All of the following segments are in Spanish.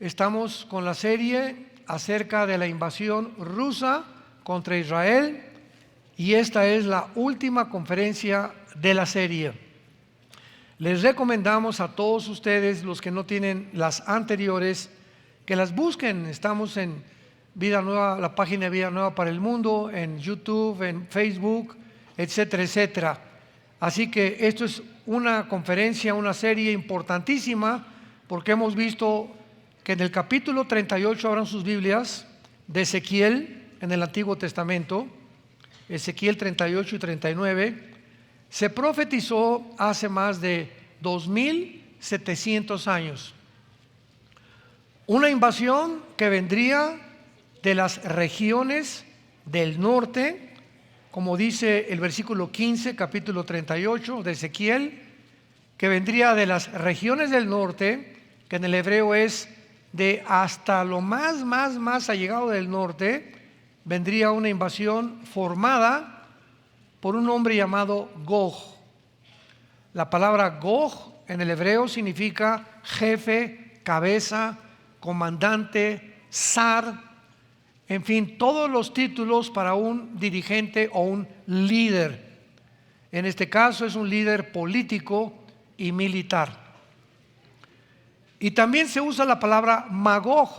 Estamos con la serie acerca de la invasión rusa contra Israel y esta es la última conferencia de la serie. Les recomendamos a todos ustedes, los que no tienen las anteriores, que las busquen. Estamos en Vida Nueva, la página de Vida Nueva para el Mundo, en YouTube, en Facebook, etcétera, etcétera. Así que esto es una conferencia, una serie importantísima, porque hemos visto que en el capítulo 38, abran sus Biblias, de Ezequiel, en el Antiguo Testamento, Ezequiel 38 y 39, se profetizó hace más de 2700 años. Una invasión que vendría de las regiones del norte, como dice el versículo 15, capítulo 38 de Ezequiel, que vendría de las regiones del norte, que en el hebreo es de hasta lo más allegado del norte, vendría una invasión formada por un hombre llamado Gog. La palabra Gog en el hebreo significa jefe, cabeza, comandante, zar, en fin, todos los títulos para un dirigente o un líder. En este caso es un líder político y militar. Y también se usa la palabra Magog.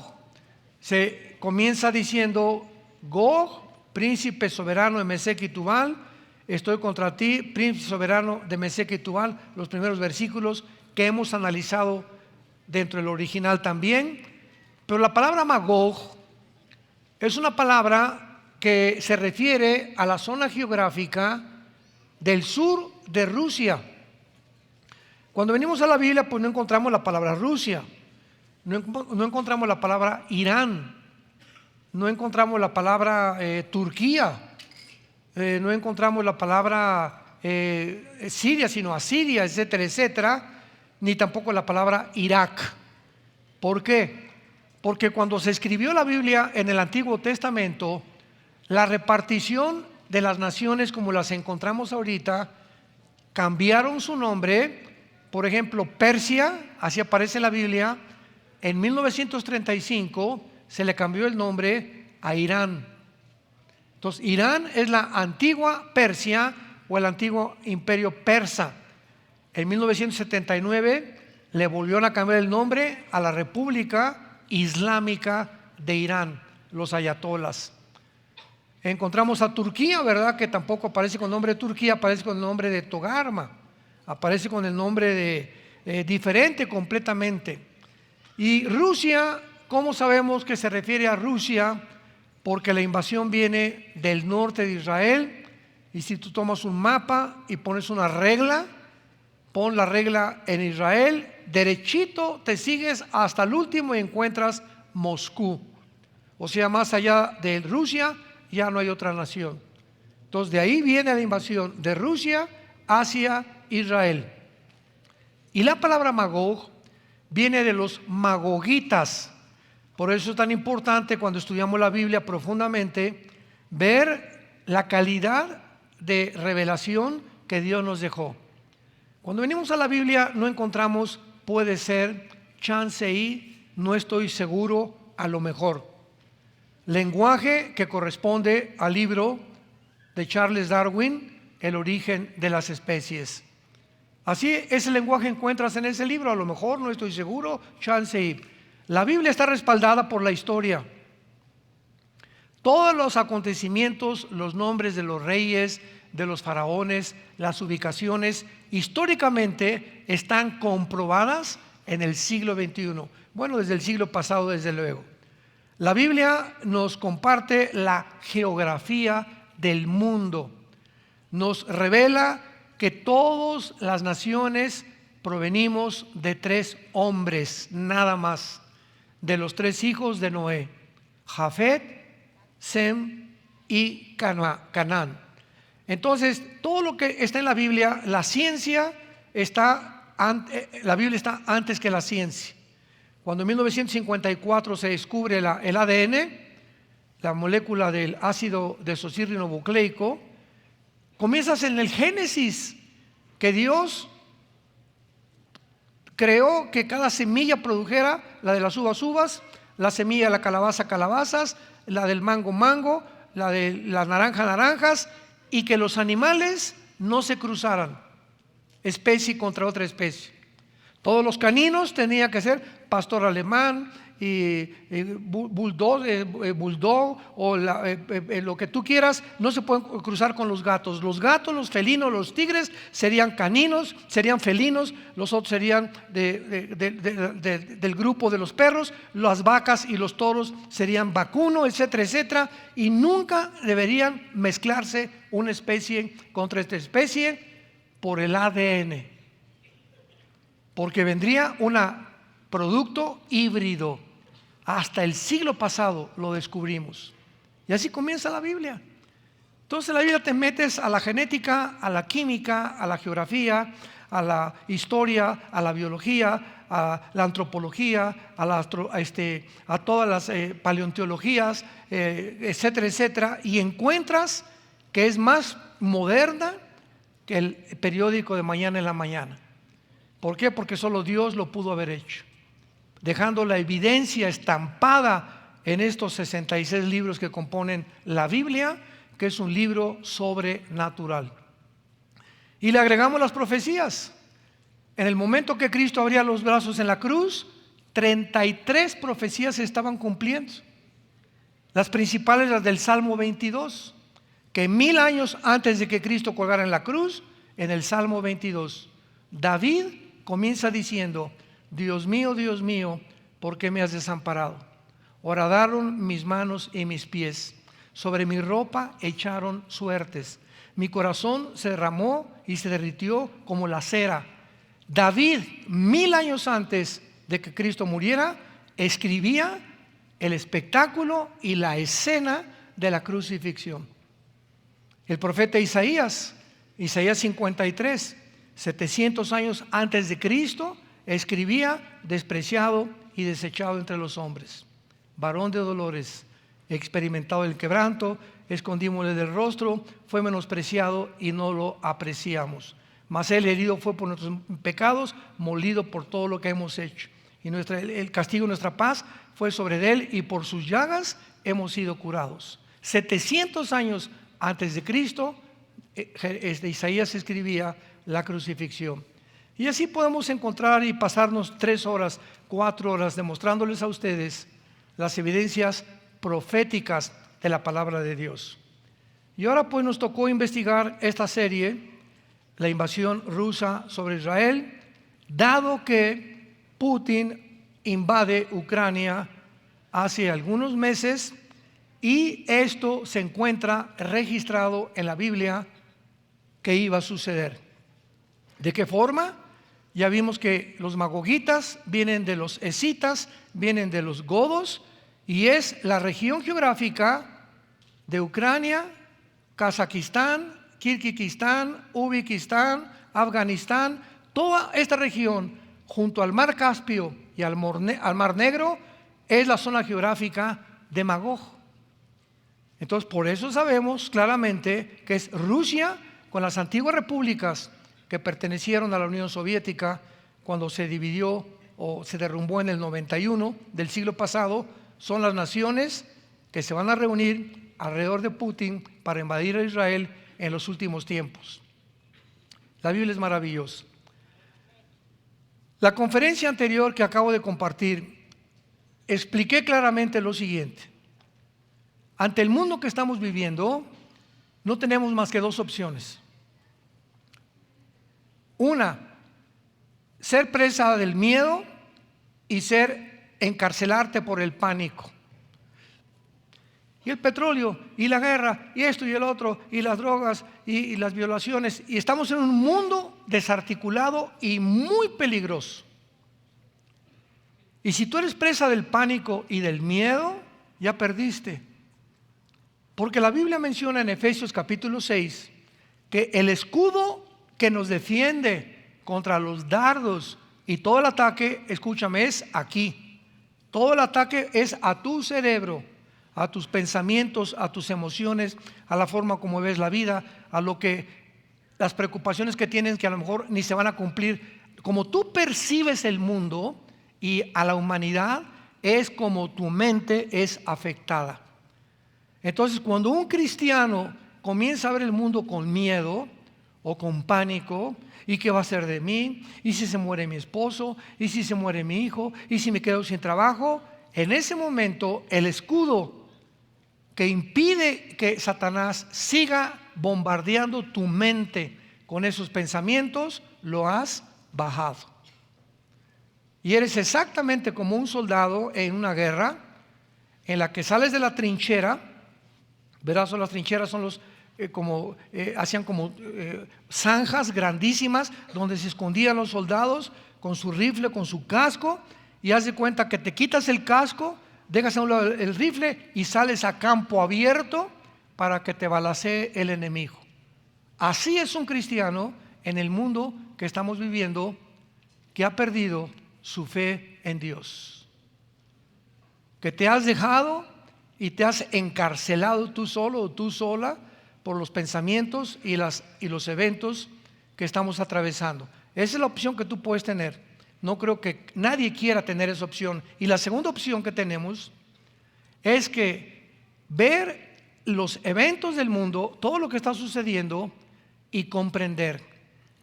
Se comienza diciendo: Gog, príncipe soberano de Mesec y Tubal, estoy contra ti, príncipe soberano de Mesec y Tubal. Los primeros versículos que hemos analizado dentro del original también. Pero la palabra Magog es una palabra que se refiere a la zona geográfica del sur de Rusia. Cuando venimos a la Biblia, pues no encontramos la palabra Rusia, no encontramos la palabra Irán, no encontramos la palabra Turquía, no encontramos la palabra Siria, sino Asiria, etcétera, etcétera, ni tampoco la palabra Irak. ¿Por qué? Porque cuando se escribió la Biblia en el Antiguo Testamento, la repartición de las naciones como las encontramos ahorita cambiaron su nombre. Por ejemplo, Persia, así aparece en la Biblia, en 1935 se le cambió el nombre a Irán. Entonces, Irán es la antigua Persia o el antiguo imperio persa. En 1979 le volvieron a cambiar el nombre a la República Islámica de Irán, los ayatolas. Encontramos a Turquía, ¿verdad? Que tampoco aparece con el nombre de Turquía, aparece con el nombre de Togarma. Aparece con el nombre de diferente completamente. Y Rusia, ¿cómo sabemos que se refiere a Rusia? Porque la invasión viene del norte de Israel. Y si tú tomas un mapa y pones una regla, pon la regla en Israel, derechito te sigues hasta el último y encuentras Moscú. O sea, más allá de Rusia ya no hay otra nación. Entonces de ahí viene la invasión de Rusia hacia Israel. Y la palabra Magog viene de los magogitas. Por eso es tan importante cuando estudiamos la Biblia profundamente ver la calidad de revelación que Dios nos dejó. Cuando venimos a la Biblia no encontramos puede ser, chance y, no estoy seguro, a lo mejor. Lenguaje que corresponde al libro de Charles Darwin, El origen de las especies. Así, ese lenguaje encuentras en ese libro, a lo mejor, no estoy seguro, chance y. La Biblia está respaldada por la historia. Todos los acontecimientos, los nombres de los reyes, de los faraones, las ubicaciones, históricamente están comprobadas en el siglo XXI. Bueno, desde el siglo pasado, desde luego. La Biblia nos comparte la geografía del mundo. Nos revela que todas las naciones provenimos de 3 hombres, nada más, de los 3 hijos de Noé: Jafet, Sem y Canaán. Entonces, todo lo que está en la Biblia, la Biblia está antes que la ciencia. Cuando en 1954 se descubre el ADN, la molécula del ácido desoxirribonucleico, comienzas en el Génesis, que Dios creó que cada semilla produjera, la de las uvas, la semilla de la calabaza, calabazas, la del mango, la de la naranja, naranjas, y que los animales no se cruzaran, especie contra otra especie. Todos los caninos tenían que ser pastor alemán y bulldog o lo que tú quieras, no se pueden cruzar con los gatos. Los gatos, los felinos, los tigres serían caninos, serían felinos, los otros serían del grupo de los perros, las vacas y los toros serían vacuno, etcétera, etcétera, y nunca deberían mezclarse una especie contra esta especie por el ADN, porque vendría un producto híbrido. Hasta el siglo pasado lo descubrimos. Y así comienza la Biblia. Entonces la Biblia te metes a la genética, a la química, a la geografía, a la historia, a la biología, a la antropología, a todas las paleontologías, etcétera, etcétera, y encuentras que es más moderna que el periódico de mañana en la mañana. ¿Por qué? Porque solo Dios lo pudo haber hecho, dejando la evidencia estampada en estos 66 libros que componen la Biblia, que es un libro sobrenatural. Y le agregamos las profecías. En el momento que Cristo abría los brazos en la cruz, 33 profecías se estaban cumpliendo. Las principales, las del Salmo 22, que 1000 años antes de que Cristo colgara en la cruz, en el Salmo 22, David comienza diciendo: Dios mío, ¿por qué me has desamparado? Horadaron mis manos y mis pies, sobre mi ropa echaron suertes, mi corazón se derramó y se derritió como la cera. David, 1000 años antes de que Cristo muriera, escribía el espectáculo y la escena de la crucifixión. El profeta Isaías 53, 700 años antes de Cristo, escribía: despreciado y desechado entre los hombres, varón de dolores, experimentado el quebranto, escondímosle del rostro, fue menospreciado y no lo apreciamos. Mas él herido fue por nuestros pecados, molido por todo lo que hemos hecho. Y el castigo de nuestra paz fue sobre él, y por sus llagas hemos sido curados. 700 años antes de Cristo, Isaías escribía la crucifixión. Y así podemos encontrar y pasarnos 3 horas, 4 horas demostrándoles a ustedes las evidencias proféticas de la palabra de Dios. Y ahora pues nos tocó investigar esta serie, la invasión rusa sobre Israel, dado que Putin invade Ucrania hace algunos meses, y esto se encuentra registrado en la Biblia que iba a suceder. ¿De qué forma? Ya vimos que los magogitas vienen de los escitas, vienen de los godos, y es la región geográfica de Ucrania, Kazajistán, Kirguistán, Uzbekistán, Afganistán. Toda esta región junto al mar Caspio y al mar Negro es la zona geográfica de Magog. Entonces, por eso sabemos claramente que es Rusia con las antiguas repúblicas que pertenecieron a la Unión Soviética cuando se dividió o se derrumbó en el 91 del siglo pasado. Son las naciones que se van a reunir alrededor de Putin para invadir a Israel en los últimos tiempos. La Biblia es maravillosa. La conferencia anterior que acabo de compartir, expliqué claramente lo siguiente: ante el mundo que estamos viviendo, no tenemos más que 2 opciones. Una, ser presa del miedo y encarcelarte por el pánico. Y el petróleo, y la guerra, y esto y el otro, y las drogas, y las violaciones. Y estamos en un mundo desarticulado y muy peligroso. Y si tú eres presa del pánico y del miedo, ya perdiste. Porque la Biblia menciona en Efesios capítulo 6 que el escudo que nos defiende contra los dardos y todo el ataque, escúchame, es aquí. Todo el ataque es a tu cerebro, a tus pensamientos, a tus emociones, a la forma como ves la vida, a lo que las preocupaciones que tienes que a lo mejor ni se van a cumplir. Como tú percibes el mundo y a la humanidad, es como tu mente es afectada. Entonces, cuando un cristiano comienza a ver el mundo con miedo o con pánico, ¿y qué va a ser de mí? ¿Y si se muere mi esposo? ¿Y si se muere mi hijo? ¿Y si me quedo sin trabajo? En ese momento, el escudo que impide que Satanás siga bombardeando tu mente con esos pensamientos, lo has bajado. Y eres exactamente como un soldado en una guerra en la que sales de la trinchera. Verás, las trincheras son hacían como zanjas grandísimas donde se escondían los soldados con su rifle, con su casco, y haz de cuenta que te quitas el casco, dejas a un lado el rifle y sales a campo abierto para que te balacee el enemigo. Así es un cristiano en el mundo que estamos viviendo, que ha perdido su fe en Dios, que te has dejado y te has encarcelado tú solo o tú sola por los pensamientos y los eventos que estamos atravesando. Esa es la opción que tú puedes tener. No creo que nadie quiera tener esa opción. Y la segunda opción que tenemos es que ver los eventos del mundo, todo lo que está sucediendo, y comprender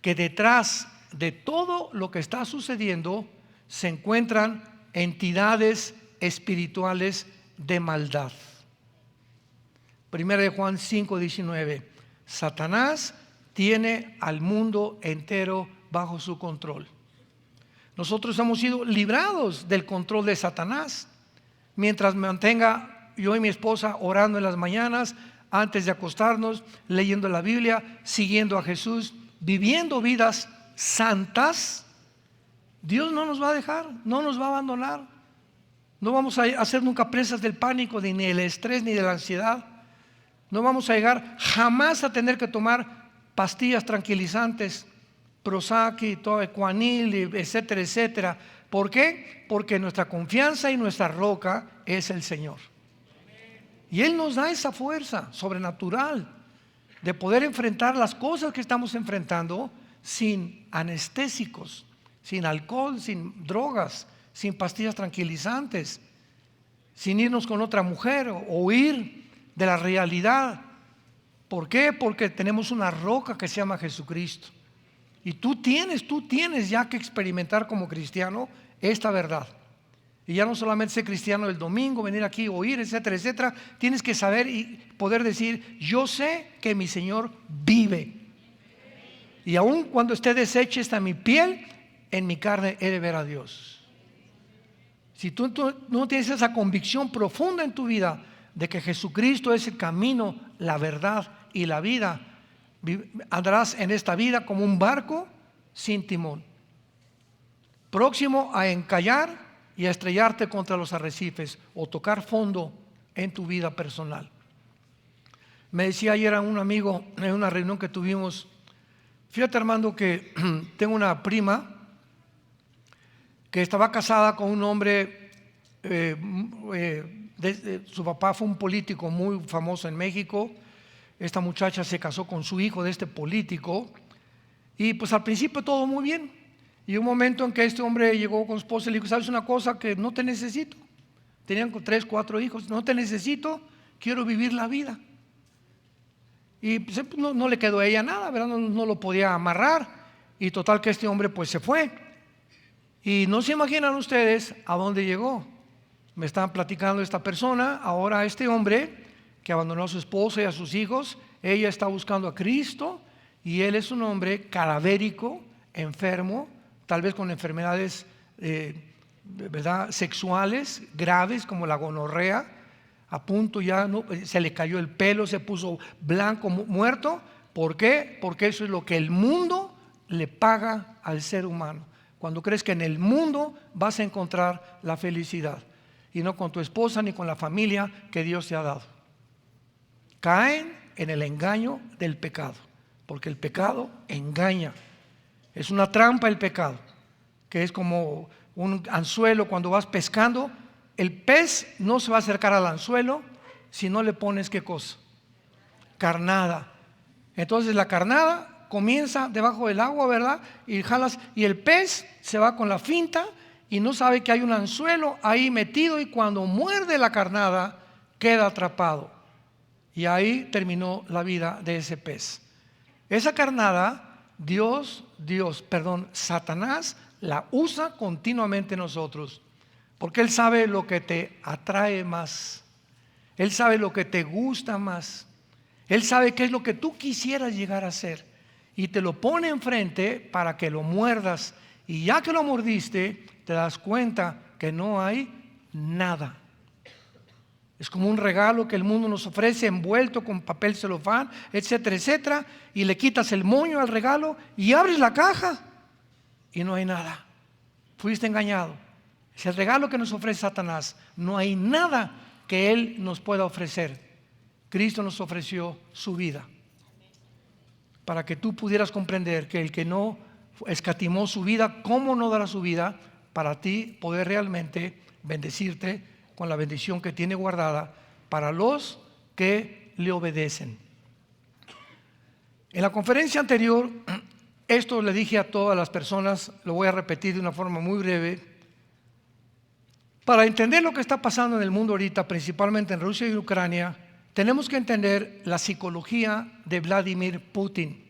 que detrás de todo lo que está sucediendo se encuentran entidades espirituales de maldad. Primera de Juan 5:19. Satanás tiene al mundo entero bajo su control. Nosotros hemos sido librados del control de Satanás. Mientras me mantenga yo y mi esposa orando en las mañanas, antes de acostarnos, leyendo la Biblia, siguiendo a Jesús, viviendo vidas santas, Dios no nos va a dejar, no nos va a abandonar. No vamos a hacer nunca presas del pánico, ni del estrés, ni de la ansiedad. No vamos a llegar jamás a tener que tomar pastillas tranquilizantes, Prozac, Ecuanil, etcétera, etcétera. ¿Por qué? Porque nuestra confianza y nuestra roca es el Señor. Y Él nos da esa fuerza sobrenatural de poder enfrentar las cosas que estamos enfrentando sin anestésicos, sin alcohol, sin drogas, sin pastillas tranquilizantes, sin irnos con otra mujer o huir de la realidad. ¿Por qué? Porque tenemos una roca que se llama Jesucristo. Y tú tienes ya que experimentar como cristiano esta verdad. Y ya no solamente ser cristiano el domingo, venir aquí, oír, etcétera, etcétera. Tienes que saber y poder decir: yo sé que mi Señor vive. Y aun cuando esté deshecha esta mi piel, en mi carne he de ver a Dios. Si tú no tienes esa convicción profunda en tu vida de que Jesucristo es el camino, la verdad y la vida, andarás en esta vida como un barco sin timón, próximo a encallar y a estrellarte contra los arrecifes o tocar fondo en tu vida personal. Me decía ayer a un amigo en una reunión que tuvimos: fíjate, Armando, que tengo una prima que estaba casada con un hombre, su papá fue un político muy famoso en México. Esta muchacha se casó con su hijo de este político, y pues al principio todo muy bien. Y un momento en que este hombre llegó con su esposa y le dijo: ¿sabes una cosa? Que no te necesito. Tenían 3, 4 hijos. No te necesito, quiero vivir la vida. Y pues no le quedó a ella nada, ¿verdad? No lo podía amarrar. Y total que este hombre pues se fue. Y no se imaginan ustedes a dónde llegó. Me estaban platicando esta persona, ahora este hombre que abandonó a su esposa y a sus hijos, ella está buscando a Cristo, y él es un hombre cadavérico, enfermo, tal vez con enfermedades ¿verdad?, sexuales graves como la gonorrea, a punto ya se le cayó el pelo, se puso blanco, muerto. ¿Por qué? Porque eso es lo que el mundo le paga al ser humano. Cuando crees que en el mundo vas a encontrar la felicidad, y no con tu esposa ni con la familia que Dios te ha dado. caen en el engaño del pecado, porque el pecado engaña. Es una trampa el pecado, que es como un anzuelo cuando vas pescando. El pez no se va a acercar al anzuelo si no le pones ¿qué cosa? Carnada. Entonces la carnada comienza debajo del agua, ¿verdad? Y jalas, y el pez se va con la finta y no sabe que hay un anzuelo ahí metido, y cuando muerde la carnada queda atrapado. Y ahí terminó la vida de ese pez. Esa carnada, Satanás la usa continuamente en nosotros, porque él sabe lo que te atrae más, él sabe lo que te gusta más, él sabe qué es lo que tú quisieras llegar a ser, y te lo pone enfrente para que lo muerdas, y ya que lo mordiste, te das cuenta que no hay nada. Es como un regalo que el mundo nos ofrece envuelto con papel celofán, etcétera, etcétera, y le quitas el moño al regalo y abres la caja y no hay nada. Fuiste engañado. Es el regalo que nos ofrece Satanás. No hay nada que él nos pueda ofrecer. Cristo nos ofreció su vida para que tú pudieras comprender que el que no escatimó su vida, ¿cómo no dará su vida para ti poder realmente bendecirte con la bendición que tiene guardada para los que le obedecen? En la conferencia anterior, esto le dije a todas las personas, lo voy a repetir de una forma muy breve. Para entender lo que está pasando en el mundo ahorita, principalmente en Rusia y Ucrania, tenemos que entender la psicología de Vladimir Putin.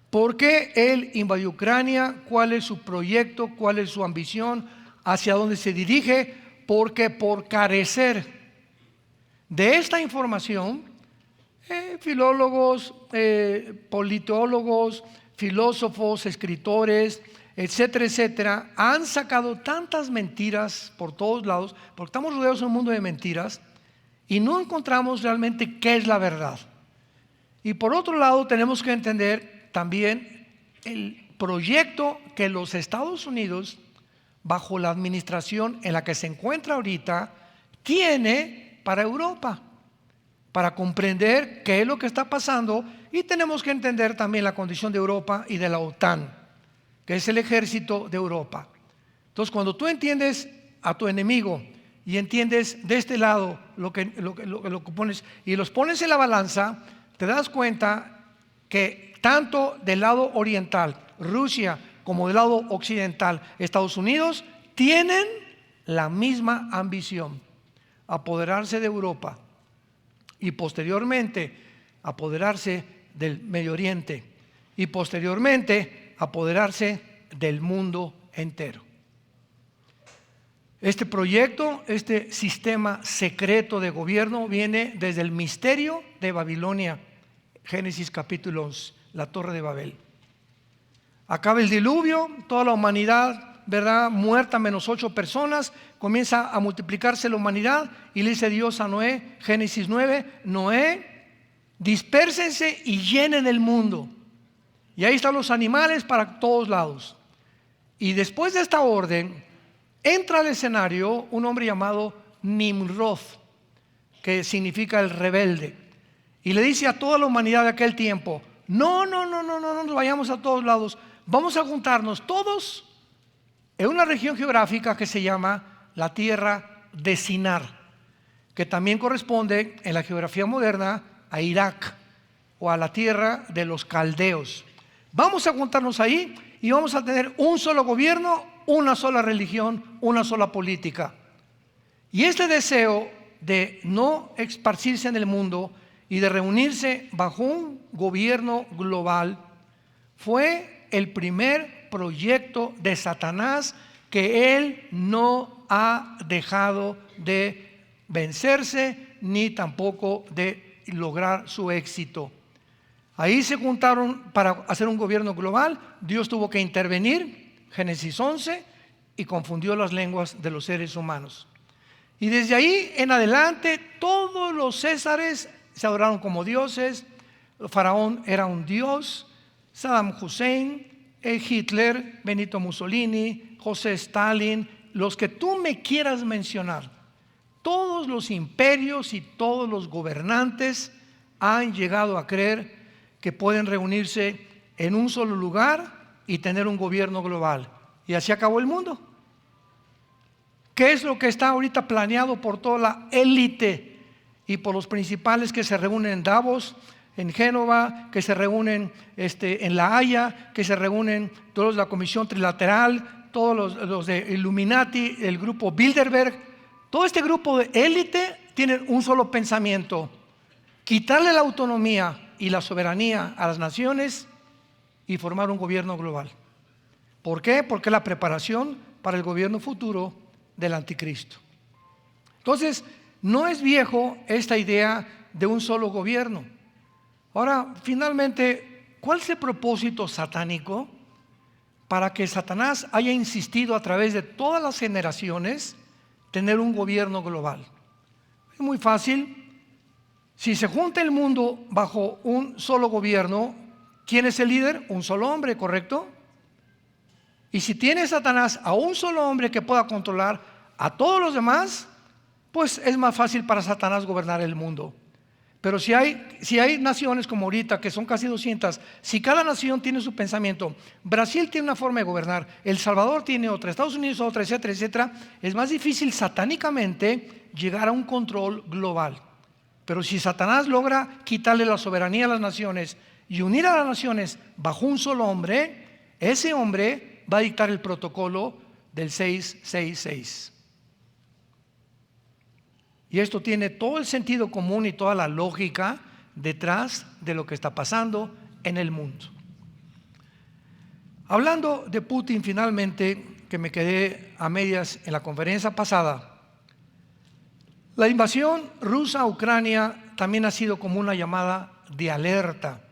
¿Por qué él invadió Ucrania? ¿Cuál es su proyecto? ¿Cuál es su ambición? ¿Hacia dónde se dirige? Porque por carecer de esta información, filólogos, politólogos, filósofos, escritores, etcétera, etcétera, han sacado tantas mentiras por todos lados, porque estamos rodeados de un mundo de mentiras y no encontramos realmente qué es la verdad. Y por otro lado, tenemos que entender también el proyecto que los Estados Unidos, bajo la administración en la que se encuentra ahorita, tiene para Europa, para comprender qué es lo que está pasando. Y tenemos que entender también la condición de Europa y de la OTAN, que es el ejército de Europa. Entonces, cuando tú entiendes a tu enemigo y entiendes de este lado lo que pones y los pones en la balanza, te das cuenta que tanto del lado oriental, Rusia, como del lado occidental, Estados Unidos, tienen la misma ambición: apoderarse de Europa y posteriormente apoderarse del Medio Oriente y posteriormente apoderarse del mundo entero. Este proyecto, este sistema secreto de gobierno viene desde el misterio de Babilonia, Génesis capítulo 11, la Torre de Babel. Acaba el diluvio, toda la humanidad, ¿verdad?, muerta menos 8 personas, comienza a multiplicarse la humanidad y le dice Dios a Noé, Génesis 9, Noé, dispérsense y llenen el mundo. Y ahí están los animales para todos lados. Y después de esta orden, entra al escenario un hombre llamado Nimrod, que significa el rebelde, y le dice a toda la humanidad de aquel tiempo: no nos vayamos a todos lados, vamos a juntarnos todos en una región geográfica que se llama la tierra de Sinar, que también corresponde en la geografía moderna a Irak o a la tierra de los caldeos. Vamos a juntarnos ahí y vamos a tener un solo gobierno, una sola religión, una sola política. Y este deseo de no esparcirse en el mundo y de reunirse bajo un gobierno global fue el primer proyecto de Satanás, que él no ha dejado de vencerse ni tampoco de lograr su éxito. Ahí se juntaron para hacer un gobierno global. Dios tuvo que intervenir, Génesis 11, y confundió las lenguas de los seres humanos. Y desde ahí en adelante todos los césares se adoraron como dioses. El faraón era un dios, Saddam Hussein, Hitler, Benito Mussolini, José Stalin, los que tú me quieras mencionar. Todos los imperios y todos los gobernantes han llegado a creer que pueden reunirse en un solo lugar y tener un gobierno global. Y así acabó el mundo. ¿Qué es lo que está ahorita planeado por toda la élite y por los principales que se reúnen en Davos, en Génova, que se reúnen en La Haya, que se reúnen todos de la Comisión Trilateral, todos los de Illuminati, el grupo Bilderberg? Todo este grupo de élite tienen un solo pensamiento: quitarle la autonomía y la soberanía a las naciones y formar un gobierno global. ¿Por qué? Porque es la preparación para el gobierno futuro del anticristo. Entonces, no es viejo esta idea de un solo gobierno. Ahora, finalmente, ¿cuál es el propósito satánico para que Satanás haya insistido a través de todas las generaciones tener un gobierno global? Es muy fácil. Si se junta el mundo bajo un solo gobierno, ¿quién es el líder? Un solo hombre, ¿correcto? Y si tiene Satanás a un solo hombre que pueda controlar a todos los demás, pues es más fácil para Satanás gobernar el mundo. Pero si hay naciones como ahorita, que son casi 200, si cada nación tiene su pensamiento, Brasil tiene una forma de gobernar, El Salvador tiene otra, Estados Unidos otra, etcétera, etcétera, es más difícil satánicamente llegar a un control global. Pero si Satanás logra quitarle la soberanía a las naciones y unir a las naciones bajo un solo hombre, ese hombre va a dictar el protocolo del 666. Y esto tiene todo el sentido común y toda la lógica detrás de lo que está pasando en el mundo. Hablando de Putin, finalmente, que me quedé a medias en la conferencia pasada, la invasión rusa a Ucrania también ha sido como una llamada de alerta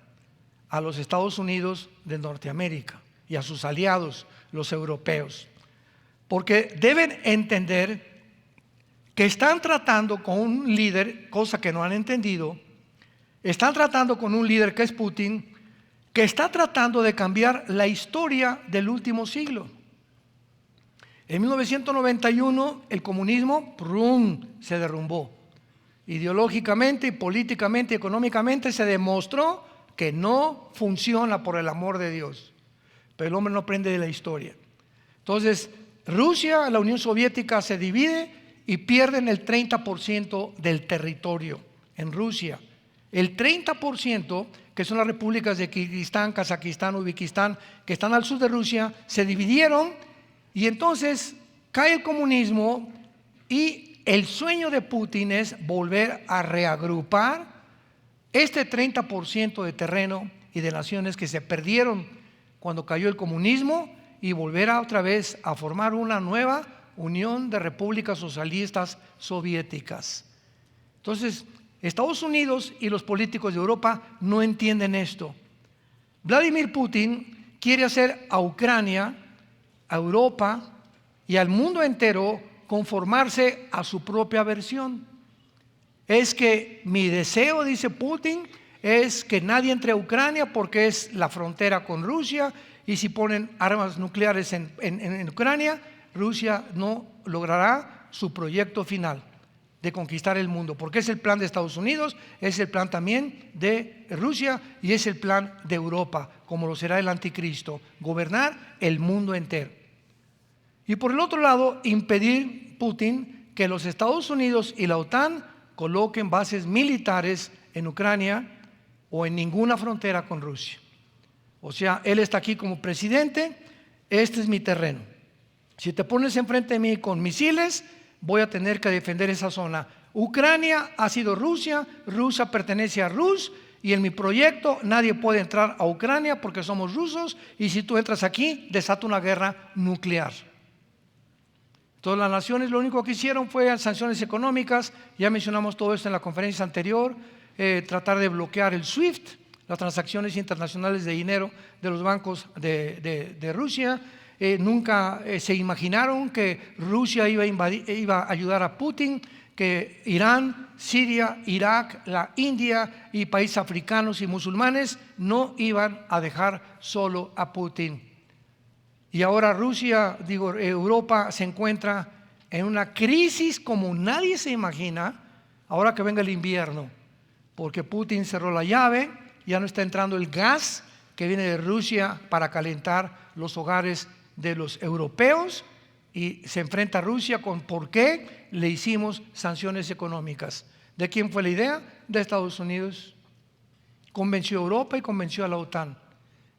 a los Estados Unidos de Norteamérica y a sus aliados, los europeos, porque deben entender que están tratando con un líder, cosa que no han entendido, están tratando con un líder que es Putin, que está tratando de cambiar la historia del último siglo. En 1991 el comunismo se derrumbó. Ideológicamente, políticamente, económicamente se demostró que no funciona, por el amor de Dios. Pero el hombre no aprende de la historia. Entonces, Rusia, la Unión Soviética se divide y pierden el 30% del territorio en Rusia. El 30%, que son las repúblicas de Kirguistán, Kazajistán, Uzbekistán, que están al sur de Rusia, se dividieron y entonces cae el comunismo y el sueño de Putin es volver a reagrupar este 30% de terreno y de naciones que se perdieron cuando cayó el comunismo y volver otra vez a formar una nueva Unión de Repúblicas Socialistas Soviéticas. Entonces, Estados Unidos y los políticos de Europa no entienden esto. Vladimir Putin quiere hacer a Ucrania, a Europa y al mundo entero conformarse a su propia versión. Es que mi deseo, dice Putin, es que nadie entre a Ucrania porque es la frontera con Rusia, y si ponen armas nucleares en Ucrania, Rusia no logrará su proyecto final de conquistar el mundo, porque es el plan de Estados Unidos, es el plan también de Rusia y es el plan de Europa, como lo será el anticristo, gobernar el mundo entero. Y por el otro lado, impedir Putin que los Estados Unidos y la OTAN coloquen bases militares en Ucrania o en ninguna frontera con Rusia. O sea, él está aquí como presidente, este es mi terreno. Si te pones enfrente de mí con misiles, voy a tener que defender esa zona. Ucrania ha sido Rusia, Rusia pertenece a Rus, y en mi proyecto nadie puede entrar a Ucrania porque somos rusos, y si tú entras aquí, desata una guerra nuclear. Todas las naciones lo único que hicieron fue sanciones económicas, ya mencionamos todo esto en la conferencia anterior, tratar de bloquear el SWIFT, las transacciones internacionales de dinero de los bancos de Rusia. Nunca se imaginaron que Rusia iba a ayudar a Putin, que Irán, Siria, Irak, la India y países africanos y musulmanes no iban a dejar solo a Putin. Y ahora Europa se encuentra en una crisis como nadie se imagina ahora que venga el invierno, porque Putin cerró la llave, ya no está entrando el gas que viene de Rusia para calentar los hogares de los europeos, y se enfrenta a Rusia con por qué le hicimos sanciones económicas. ¿De quién fue la idea? De Estados Unidos. Convenció a Europa y convenció a la OTAN.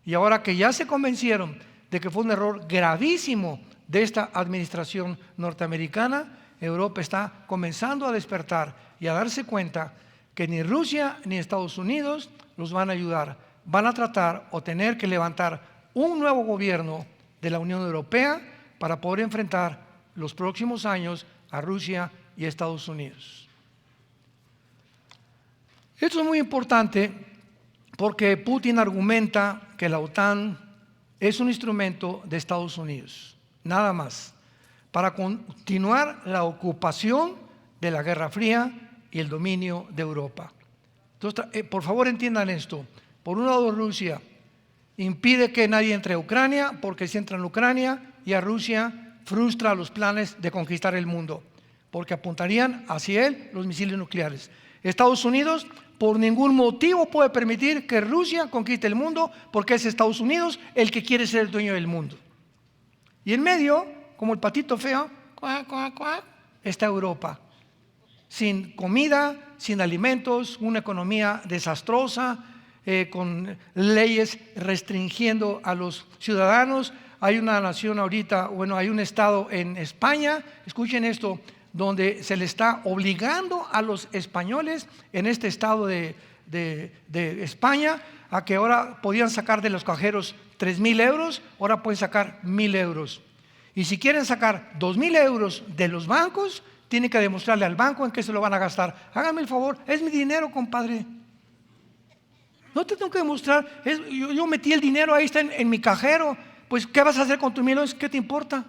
Y ahora que ya se convencieron de que fue un error gravísimo de esta administración norteamericana, Europa está comenzando a despertar y a darse cuenta que ni Rusia ni Estados Unidos los van a ayudar. Van a tratar o tener que levantar un nuevo gobierno de la Unión Europea para poder enfrentar los próximos años a Rusia y Estados Unidos. Esto es muy importante porque Putin argumenta que la OTAN es un instrumento de Estados Unidos, nada más, para continuar la ocupación de la Guerra Fría y el dominio de Europa. Entonces, por favor entiendan esto. Por un lado, Rusia impide que nadie entre a Ucrania, porque si entra en Ucrania, y a Rusia frustra los planes de conquistar el mundo, porque apuntarían hacia él los misiles nucleares. Estados Unidos por ningún motivo puede permitir que Rusia conquiste el mundo, porque es Estados Unidos el que quiere ser el dueño del mundo. Y en medio, como el patito feo, cuac, cuac, cuac, está Europa, sin comida, sin alimentos, una economía desastrosa, con leyes restringiendo a los ciudadanos. Hay una nación ahorita, hay un estado en España, escuchen esto, donde se le está obligando a los españoles en este estado de España a que ahora podían sacar de los cajeros 3,000 euros, ahora pueden sacar 1,000 euros. Y si quieren sacar 2,000 euros de los bancos, tienen que demostrarle al banco en qué se lo van a gastar. Hágame el favor, es mi dinero, compadre. No te tengo que demostrar, yo metí el dinero, ahí está en mi cajero. Pues, ¿qué vas a hacer con tus 1,000 euros? ¿Qué te importa?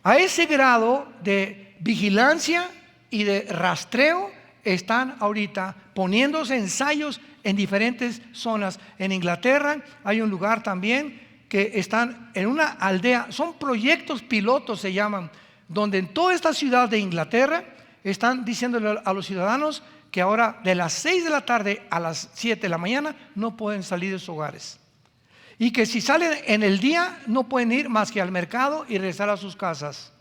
A ese grado de vigilancia y de rastreo están ahorita poniéndose ensayos en diferentes zonas. En Inglaterra hay un lugar también que están en una aldea, son proyectos pilotos se llaman, donde en toda esta ciudad de Inglaterra están diciéndole a los ciudadanos que ahora de las 6 de la tarde a las 7 de la mañana no pueden salir de sus hogares. Y que si salen en el día no pueden ir más que al mercado y regresar a sus casas.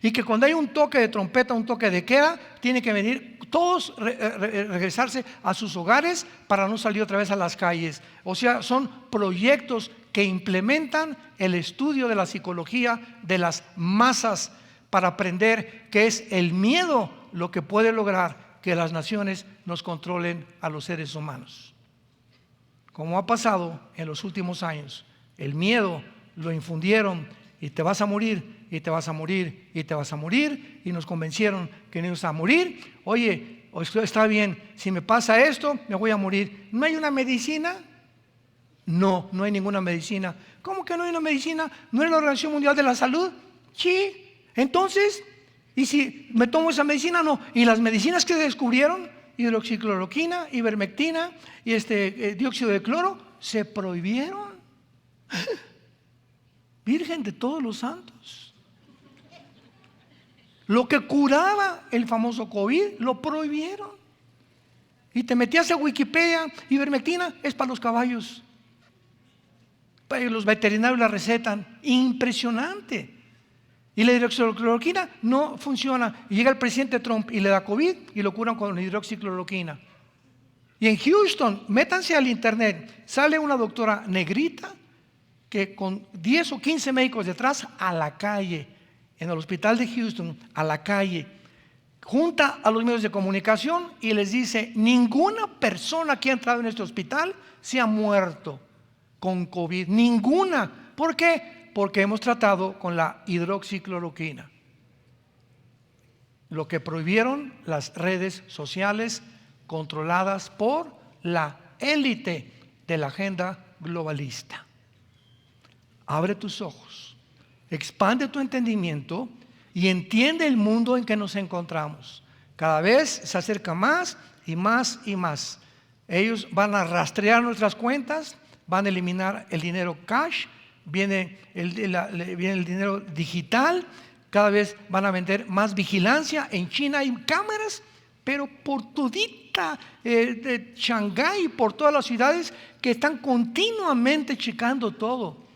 Y que cuando hay un toque de trompeta, un toque de queda, tienen que venir todos regresarse a sus hogares para no salir otra vez a las calles. O sea, son proyectos que implementan el estudio de la psicología de las masas para aprender que es el miedo lo que puede lograr que las naciones nos controlen a los seres humanos. Como ha pasado en los últimos años, el miedo lo infundieron y te vas a morir, y te vas a morir, y te vas a morir, y nos convencieron que no íbamos a morir. Oye, está bien, si me pasa esto, me voy a morir. ¿No hay una medicina? No, no hay ninguna medicina. ¿Cómo que no hay una medicina? ¿No es la Organización Mundial de la Salud? Sí. Entonces, ¿y si me tomo esa medicina? No. ¿Y las medicinas que descubrieron? Hidroxicloroquina, ivermectina y dióxido de cloro se prohibieron. Virgen de todos los santos. Lo que curaba el famoso COVID lo prohibieron. Y te metías a Wikipedia, ivermectina es para los caballos. Los veterinarios la recetan. Impresionante. Y la hidroxicloroquina no funciona. Y llega el presidente Trump y le da COVID y lo curan con hidroxicloroquina. Y en Houston, métanse al internet, sale una doctora negrita que con 10 o 15 médicos detrás a la calle, en el hospital de Houston, a la calle, junta a los medios de comunicación y les dice: ninguna persona que ha entrado en este hospital se ha muerto con COVID. Ninguna. ¿Por qué? Porque hemos tratado con la hidroxicloroquina. Lo que prohibieron las redes sociales controladas por la élite de la agenda globalista. Abre tus ojos, expande tu entendimiento y entiende el mundo en que nos encontramos. Cada vez se acerca más y más y más. Ellos van a rastrear nuestras cuentas, van a eliminar el dinero cash. Viene el dinero digital, cada vez van a vender más vigilancia. En China hay cámaras pero por todita de Shanghái, por todas las ciudades que están continuamente checando todo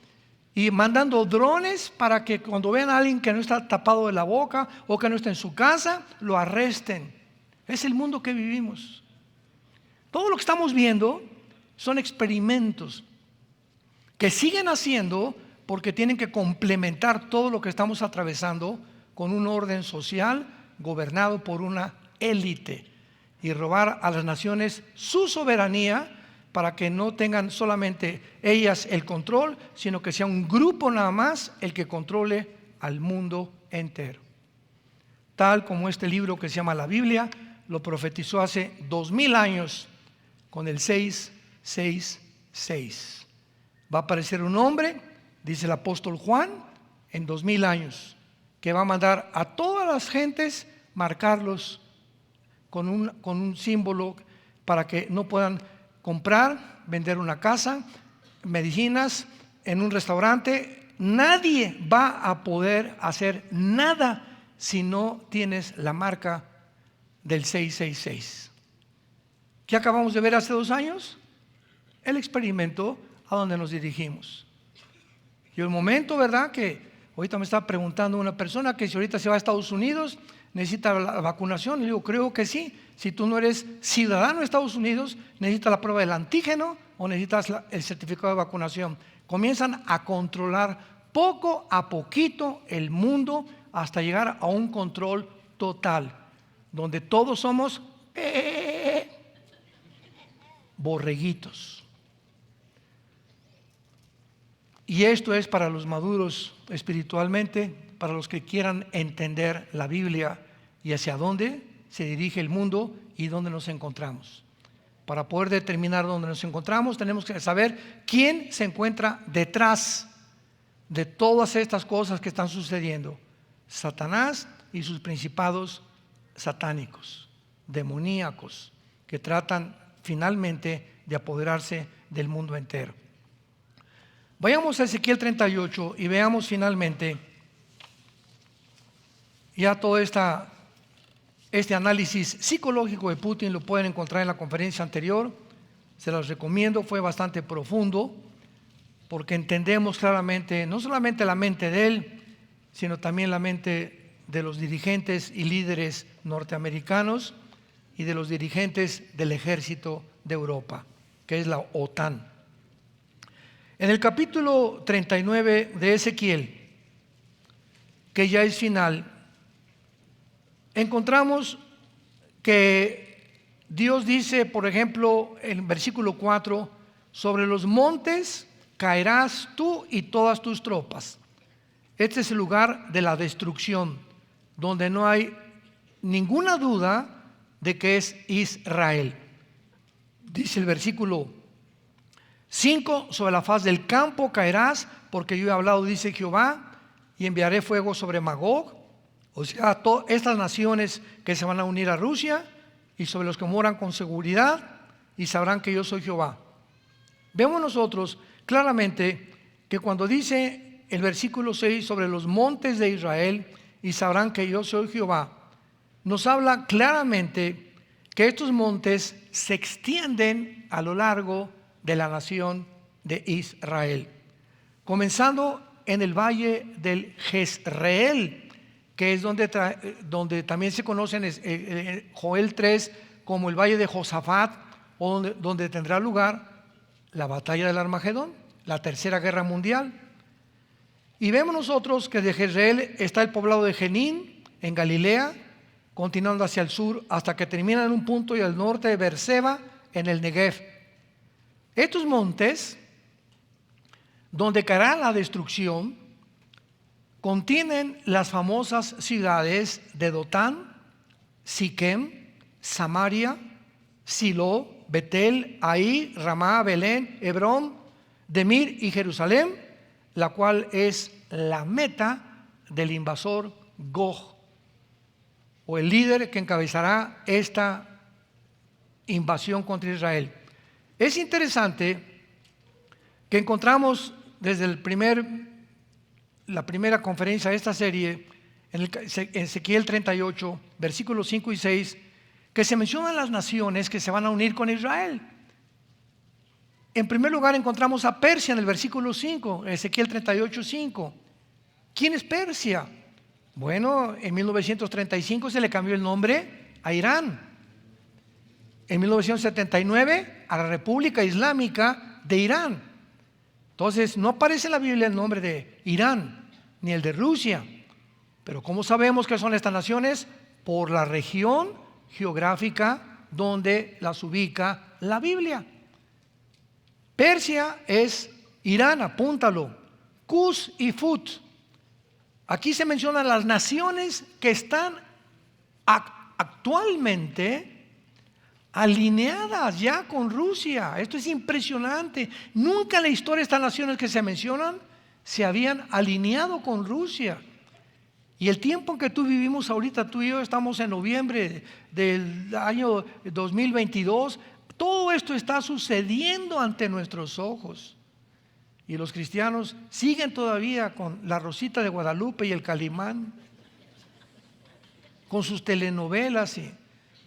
y mandando drones para que cuando vean a alguien que no está tapado de la boca o que no está en su casa, lo arresten. Es el mundo que vivimos. Todo lo que estamos viendo son experimentos que siguen haciendo porque tienen que complementar todo lo que estamos atravesando con un orden social gobernado por una élite y robar a las naciones su soberanía para que no tengan solamente ellas el control, sino que sea un grupo nada más el que controle al mundo entero. Tal como este libro que se llama la Biblia lo profetizó hace 2000 años con el 666. Va a aparecer un hombre, dice el apóstol Juan, en 2000 años, que va a mandar a todas las gentes marcarlos con un símbolo para que no puedan comprar, vender una casa, medicinas, en un restaurante. Nadie va a poder hacer nada si no tienes la marca del 666. ¿Qué acabamos de ver hace 2 años? El experimento a donde nos dirigimos. Y el momento, ¿verdad? Que ahorita me está preguntando una persona que si ahorita se va a Estados Unidos, necesita la vacunación. Y le digo, creo que sí. Si tú no eres ciudadano de Estados Unidos, necesitas la prueba del antígeno o necesitas el certificado de vacunación. Comienzan a controlar poco a poquito el mundo hasta llegar a un control total, donde todos somos borreguitos. Y esto es para los maduros espiritualmente, para los que quieran entender la Biblia y hacia dónde se dirige el mundo y dónde nos encontramos. Para poder determinar dónde nos encontramos, tenemos que saber quién se encuentra detrás de todas estas cosas que están sucediendo. Satanás y sus principados satánicos, demoníacos, que tratan finalmente de apoderarse del mundo entero. Vayamos a Ezequiel 38 y veamos finalmente ya todo este análisis psicológico de Putin. Lo pueden encontrar en la conferencia anterior, se los recomiendo, fue bastante profundo, porque entendemos claramente no solamente la mente de él, sino también la mente de los dirigentes y líderes norteamericanos y de los dirigentes del ejército de Europa, que es la OTAN. En el capítulo 39 de Ezequiel, que ya es final, encontramos que Dios dice, por ejemplo, en versículo 4, sobre los montes caerás tú y todas tus tropas. Este es el lugar de la destrucción, donde no hay ninguna duda de que es Israel. Dice el versículo 5, sobre la faz del campo caerás, porque yo he hablado, dice Jehová, y enviaré fuego sobre Magog, o sea, todas estas naciones que se van a unir a Rusia, y sobre los que moran con seguridad, y sabrán que yo soy Jehová. Vemos nosotros claramente que cuando dice el versículo 6 sobre los montes de Israel, y sabrán que yo soy Jehová, nos habla claramente que estos montes se extienden a lo largo de la nación de Israel, comenzando en el valle del Jezreel, que es donde también se conoce en Joel 3 como el valle de Josafat, o donde tendrá lugar la batalla del Armagedón, la tercera guerra mundial. Y vemos nosotros que de Jezreel está el poblado de Jenín en Galilea, continuando hacia el sur hasta que termina en un punto y al norte de Beerseba en el Negev. Estos montes, donde caerá la destrucción, contienen las famosas ciudades de Dotán, Siquem, Samaria, Silo, Betel, Ahí, Ramá, Belén, Hebrón, Demir y Jerusalén, la cual es la meta del invasor Gog, o el líder que encabezará esta invasión contra Israel. Es interesante que encontramos desde la primera conferencia de esta serie, en Ezequiel 38, versículos 5 y 6, que se mencionan las naciones que se van a unir con Israel. En primer lugar encontramos a Persia en el versículo 5, Ezequiel 38:5. ¿Quién es Persia? Bueno, en 1935 se le cambió el nombre a Irán. En 1979 a la República Islámica de Irán. Entonces no aparece en la Biblia el nombre de Irán ni el de Rusia. Pero ¿cómo sabemos que son estas naciones? Por la región geográfica donde las ubica la Biblia. Persia es Irán, apúntalo. Cus y Fut. Aquí se mencionan las naciones que están actualmente alineadas ya con Rusia. Esto es impresionante. Nunca en la historia estas naciones que se mencionan se habían alineado con Rusia. Y el tiempo en que tú vivimos ahorita, tú y yo estamos en noviembre del año 2022, todo esto está sucediendo ante nuestros ojos. Y los cristianos siguen todavía con la Rosita de Guadalupe y el Calimán, con sus telenovelas y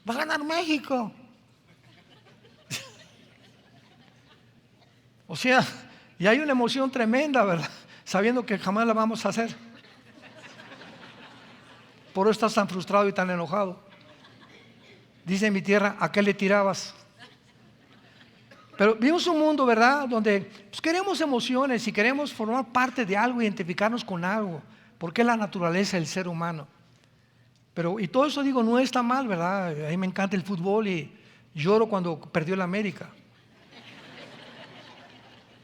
va a ganar México. O sea, y hay una emoción tremenda, ¿verdad? Sabiendo que jamás la vamos a hacer. Por eso estás tan frustrado y tan enojado. Dice en mi tierra, ¿a qué le tirabas? Pero vivimos un mundo, ¿verdad? Donde pues, queremos emociones y queremos formar parte de algo, identificarnos con algo, porque es la naturaleza del ser humano. Pero, y todo eso digo, no está mal, ¿verdad? A mí me encanta el fútbol y lloro cuando perdió el América.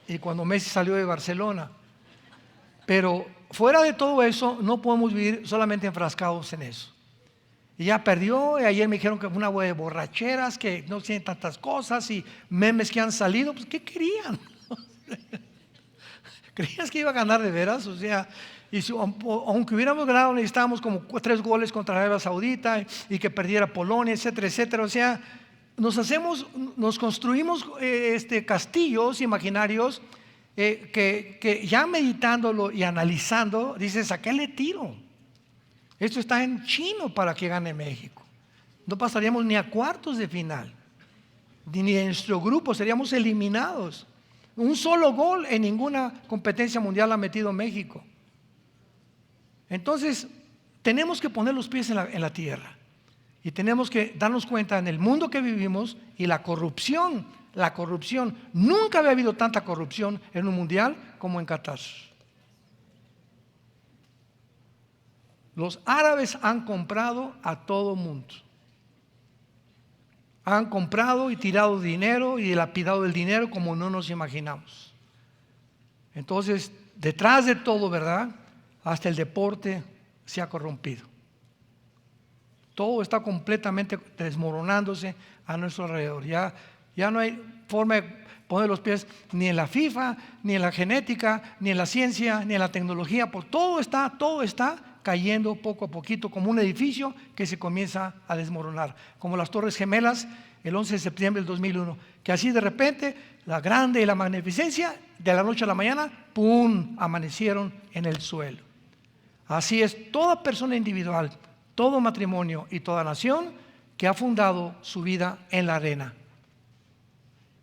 Y cuando Messi salió de Barcelona. Pero fuera de todo eso, no podemos vivir solamente enfrascados en eso. Y ya perdió, y ayer me dijeron que fue una boda de borracheras, que no tienen tantas cosas y memes que han salido. Pues, ¿qué querían? ¿Creías que iba a ganar de veras? O sea, y si, aunque hubiéramos ganado, necesitábamos como 3 goles contra Arabia Saudita y que perdiera Polonia, etcétera, etcétera. O sea, nos construimos castillos imaginarios que ya meditándolo y analizando, dices, ¿a qué le tiro? Esto está en chino para que gane México. No pasaríamos ni a cuartos de final, ni en nuestro grupo, seríamos eliminados. Un solo gol en ninguna competencia mundial ha metido México. Entonces, tenemos que poner los pies en la tierra y tenemos que darnos cuenta en el mundo que vivimos y la corrupción. Nunca había habido tanta corrupción en un mundial como en Qatar. Los árabes han comprado a todo mundo. Han comprado y tirado dinero y dilapidado el dinero como no nos imaginamos. Entonces, detrás de todo, ¿verdad? Hasta el deporte se ha corrompido. Todo está completamente desmoronándose a nuestro alrededor. Ya no hay forma de poner los pies ni en la FIFA, ni en la genética, ni en la ciencia, ni en la tecnología. Todo está cayendo poco a poquito como un edificio que se comienza a desmoronar, como las Torres Gemelas el 11 de septiembre del 2001, que así de repente la grande y la magnificencia de la noche a la mañana, ¡pum!, amanecieron en el suelo. Así es toda persona individual, todo matrimonio y toda nación que ha fundado su vida en la arena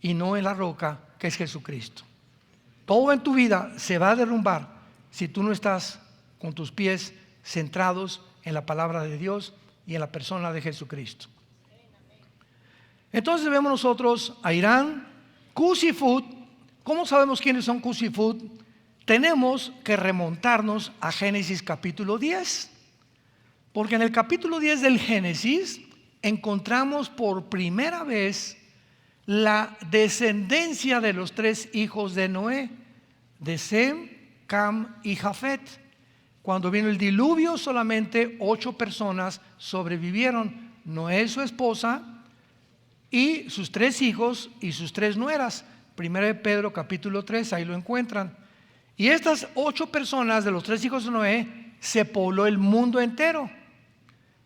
y no en la roca que es Jesucristo. Todo en tu vida se va a derrumbar si tú no estás con tus pies centrados en la palabra de Dios y en la persona de Jesucristo. Entonces vemos nosotros a Irán, Cus y Fut. ¿Cómo sabemos quiénes son Cus y Fut? Tenemos que remontarnos a Génesis capítulo 10, porque en el capítulo 10 del Génesis encontramos por primera vez la descendencia de los 3 hijos de Noé, de Sem, Cam y Jafet. Cuando vino el diluvio, solamente 8 personas sobrevivieron: Noé, su esposa, y sus 3 hijos y sus 3 nueras. Primero de Pedro capítulo 3, ahí lo encuentran. Y estas 8 personas de los 3 hijos de Noé se pobló el mundo entero.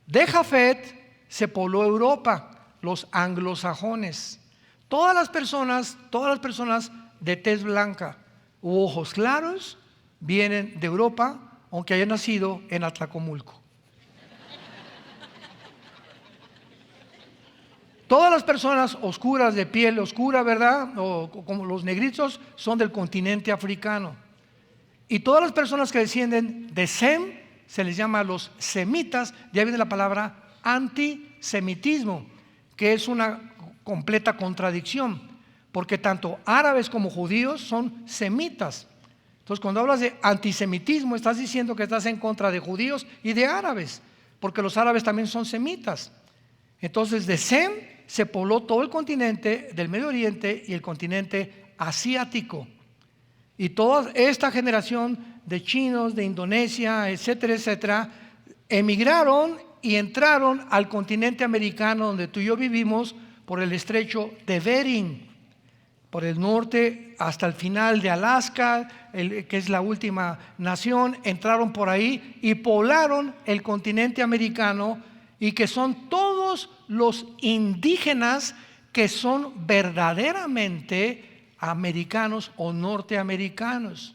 De Jafet se pobló Europa, los anglosajones. Todas las personas de tez blanca u ojos claros vienen de Europa, aunque hayan nacido en Atlacomulco. Todas las personas oscuras, de piel oscura, ¿verdad? O como los negritos, son del continente africano. Y todas las personas que descienden de Sem, se les llama los semitas. Ya viene la palabra antisemitismo, que es una completa contradicción, porque tanto árabes como judíos son semitas. Entonces, cuando hablas de antisemitismo, estás diciendo que estás en contra de judíos y de árabes, porque los árabes también son semitas. Entonces, de Sem se pobló todo el continente del Medio Oriente y el continente asiático. Y toda esta generación de chinos, de Indonesia, etcétera, etcétera, emigraron y entraron al continente americano, donde tú y yo vivimos, por el estrecho de Bering, por el norte hasta el final de Alaska, que es la última nación. Entraron por ahí y poblaron el continente americano, y que son todos los indígenas que son verdaderamente americanos o norteamericanos,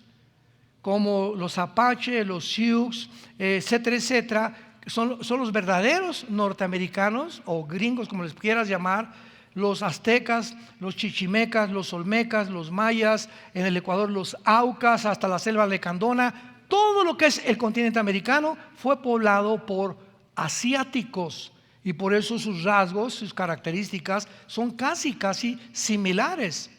como los apaches, los sioux, etcétera, etcétera. Son los verdaderos norteamericanos o gringos, como les quieras llamar. Los aztecas, los chichimecas, los olmecas, los mayas, en el Ecuador los aucas, hasta la selva lecandona. Todo lo que es el continente americano fue poblado por asiáticos, y por eso sus rasgos, sus características son casi similares.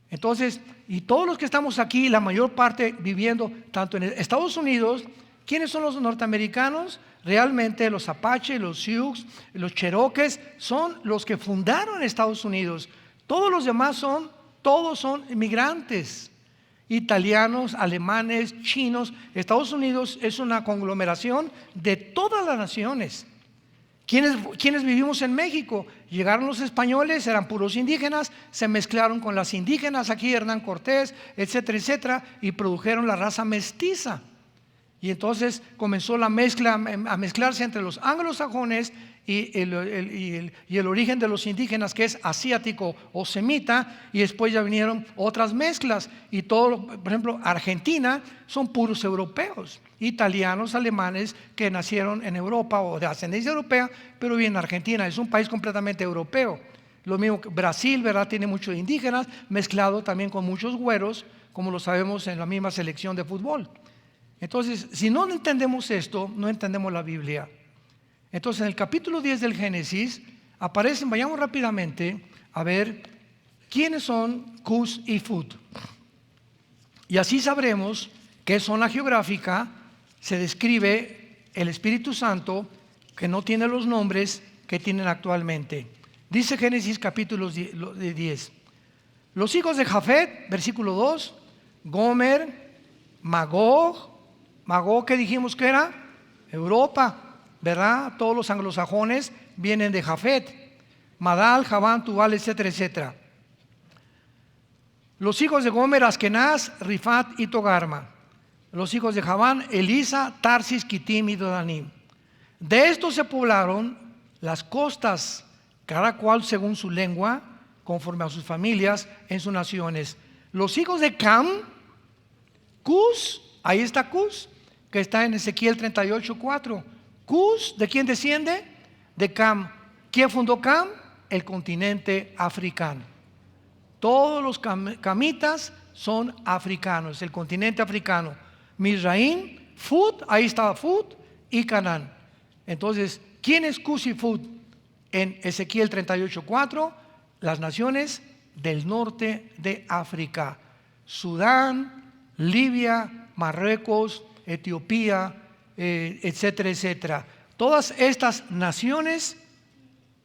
Entonces, y todos los que estamos aquí, la mayor parte viviendo tanto en Estados Unidos, ¿quiénes son los norteamericanos? Realmente los apaches, los sioux, los cherokees son los que fundaron Estados Unidos. Todos los demás todos son inmigrantes, italianos, alemanes, chinos. Estados Unidos es una conglomeración de todas las naciones. ¿Quiénes vivimos en México? Llegaron los españoles, eran puros indígenas, se mezclaron con las indígenas, aquí Hernán Cortés, etcétera, etcétera, y produjeron la raza mestiza. Y entonces comenzó la mezcla a mezclarse entre los anglosajones y el origen de los indígenas, que es asiático o semita, y después ya vinieron otras mezclas. Y todo, por ejemplo, Argentina son puros europeos, italianos, alemanes que nacieron en Europa o de ascendencia europea, pero viven en Argentina. Es un país completamente europeo. Lo mismo que Brasil, ¿verdad? Tiene muchos indígenas, mezclado también con muchos güeros, como lo sabemos en la misma selección de fútbol. Entonces, si no entendemos esto, no entendemos la Biblia. Entonces, en el capítulo 10 del Génesis aparecen, vayamos rápidamente a ver quiénes son Cus y Fut. Y así sabremos qué zona geográfica se describe el Espíritu Santo, que no tiene los nombres que tienen actualmente. Dice Génesis capítulo 10. Los hijos de Jafet, versículo 2, Gomer, Magog. Magog, que dijimos que era Europa, ¿verdad? Todos los anglosajones vienen de Jafet. Madal, Javán, Tubal, etcétera, etcétera. Los hijos de Gomer, Askenaz, Rifat y Togarma. Los hijos de Javán, Elisa, Tarsis, Kitim y Dodanim. De estos se poblaron las costas, cada cual según su lengua, conforme a sus familias, en sus naciones. Los hijos de Cam, Cus, ahí está Cus, que está en Ezequiel 38:4. Cus, ¿de quién desciende? De Cam. ¿Quién fundó Cam? El continente africano. Todos los camitas son africanos, el continente africano. Mizraim, Fut, ahí estaba Fut, y Canaán. Entonces, ¿quién es Cus y Fut? En Ezequiel 38:4, las naciones del norte de África: Sudán, Libia, Marruecos, Etiopía, etcétera, etcétera. Todas estas naciones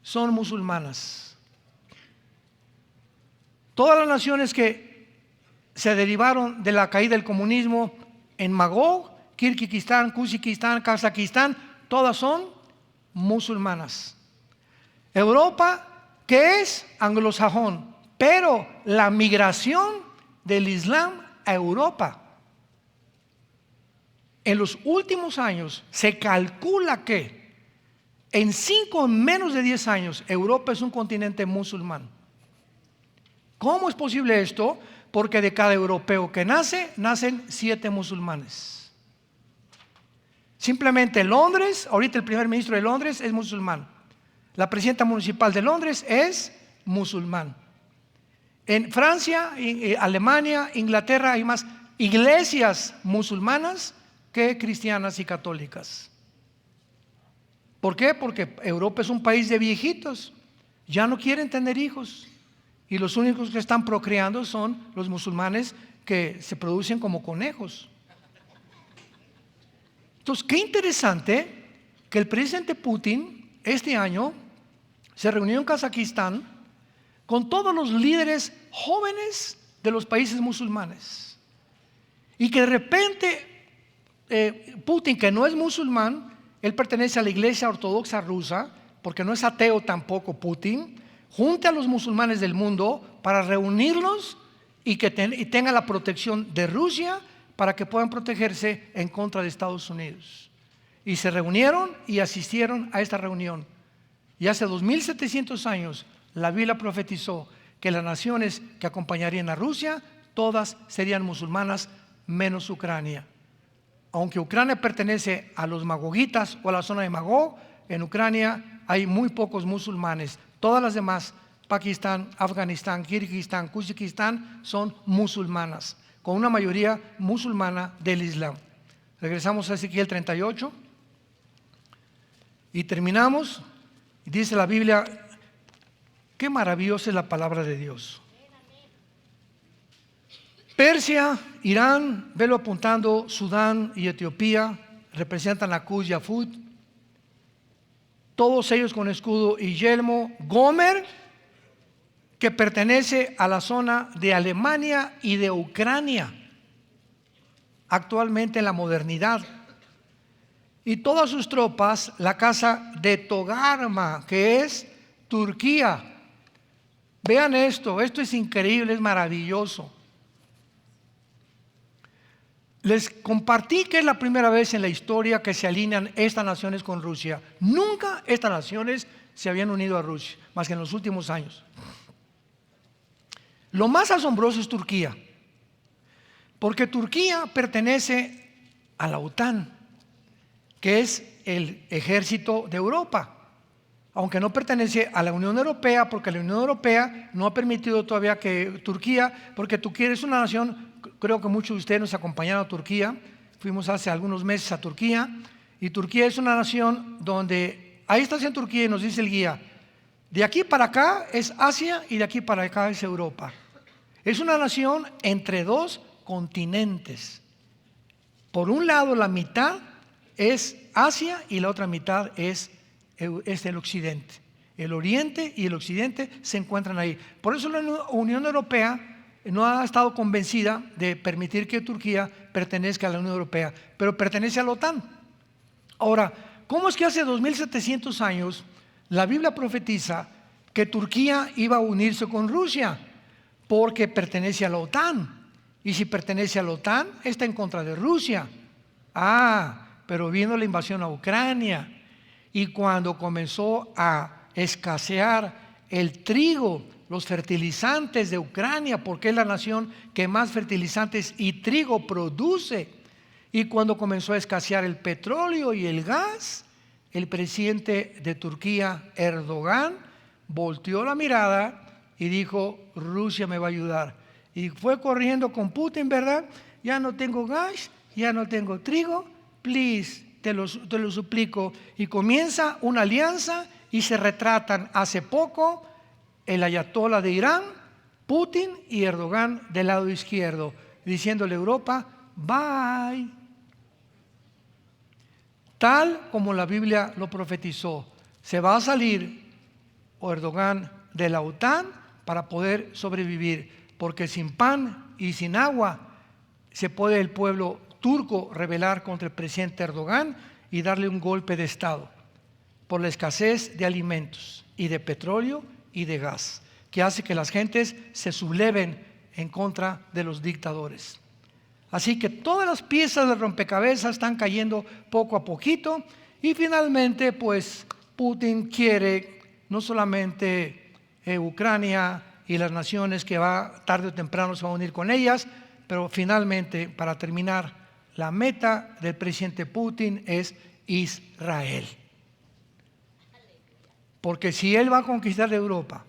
son musulmanas. Todas las naciones que se derivaron de la caída del comunismo en Magog, Kirguistán, Kuzikistán, Kazajistán, todas son musulmanas. Europa, que es anglosajón, pero la migración del Islam a Europa, en los últimos años se calcula que en menos de 10 años Europa es un continente musulmán. ¿Cómo es posible esto? Porque de cada europeo que nacen 7 musulmanes. Simplemente Londres, ahorita el primer ministro de Londres es musulmán. La presidenta municipal de Londres es musulmán. En Francia, Alemania, Inglaterra hay más iglesias musulmanas que cristianas y católicas. ¿Por qué? Porque Europa es un país de viejitos, ya no quieren tener hijos y los únicos que están procreando son los musulmanes que se producen como conejos. Entonces, qué interesante que el presidente Putin este año se reunió en Kazajistán con todos los líderes jóvenes de los países musulmanes y que de repente Putin, que no es musulmán, él pertenece a la iglesia ortodoxa rusa, porque no es ateo tampoco Putin, junte a los musulmanes del mundo para reunirlos y que tengan la protección de Rusia para que puedan protegerse en contra de Estados Unidos. Y se reunieron y asistieron a esta reunión. Y hace 2700 años la Biblia profetizó que las naciones que acompañarían a Rusia, todas serían musulmanas menos Ucrania. Aunque Ucrania pertenece a los magogitas o a la zona de Magog, en Ucrania hay muy pocos musulmanes. Todas las demás, Pakistán, Afganistán, Kirguistán, Kuzbekistán, son musulmanas, con una mayoría musulmana del Islam. Regresamos a Ezequiel 38 y terminamos. Dice la Biblia, qué maravillosa es la palabra de Dios. Persia, Irán, velo apuntando, Sudán y Etiopía representan la Kuz Yafut, todos ellos con escudo y yelmo. Gomer, que pertenece a la zona de Alemania y de Ucrania, actualmente en la modernidad. Y todas sus tropas, la casa de Togarma, que es Turquía. Vean esto es increíble, es maravilloso. Les compartí que es la primera vez en la historia que se alinean estas naciones con Rusia. Nunca estas naciones se habían unido a Rusia, más que en los últimos años. Lo más asombroso es Turquía, porque Turquía pertenece a la OTAN, que es el ejército de Europa, aunque no pertenece a la Unión Europea, porque la Unión Europea no ha permitido todavía que Turquía, porque Turquía es una nación, creo que muchos de ustedes nos acompañaron a Turquía, fuimos hace algunos meses a Turquía, y Turquía es una nación donde, ahí estás en Turquía y nos dice el guía, de aquí para acá es Asia y de aquí para acá es Europa. Es una nación entre dos continentes. Por un lado la mitad es Asia y la otra mitad es el occidente. El oriente y el occidente se encuentran ahí. Por eso la Unión Europea no ha estado convencida de permitir que Turquía pertenezca a la Unión Europea, pero pertenece a la OTAN. Ahora, ¿cómo es que hace 2700 años la Biblia profetiza que Turquía iba a unirse con Rusia? Porque pertenece a la OTAN. Y si pertenece a la OTAN, está en contra de Rusia. Pero vino la invasión a Ucrania. Y cuando comenzó a escasear el trigo, los fertilizantes de Ucrania, porque es la nación que más fertilizantes y trigo produce, y cuando comenzó a escasear el petróleo y el gas, el presidente de Turquía, Erdogan, volteó la mirada y dijo, Rusia me va a ayudar. Y fue corriendo con Putin, ¿verdad? Ya no tengo gas, ya no tengo trigo, please, te lo suplico. Y comienza una alianza y se retratan hace poco el ayatolá de Irán, Putin y Erdogan del lado izquierdo, diciéndole a Europa, bye. Tal como la Biblia lo profetizó, se va a salir Erdogan de la OTAN para poder sobrevivir, porque sin pan y sin agua se puede el pueblo turco rebelar contra el presidente Erdogan y darle un golpe de estado por la escasez de alimentos y de petróleo y de gas, que hace que las gentes se subleven en contra de los dictadores. Así que todas las piezas del rompecabezas están cayendo poco a poquito y finalmente pues Putin quiere no solamente Ucrania y las naciones que tarde o temprano se va a unir con ellas, pero finalmente, para terminar, la meta del presidente Putin es Israel. Porque si él va a conquistar Europa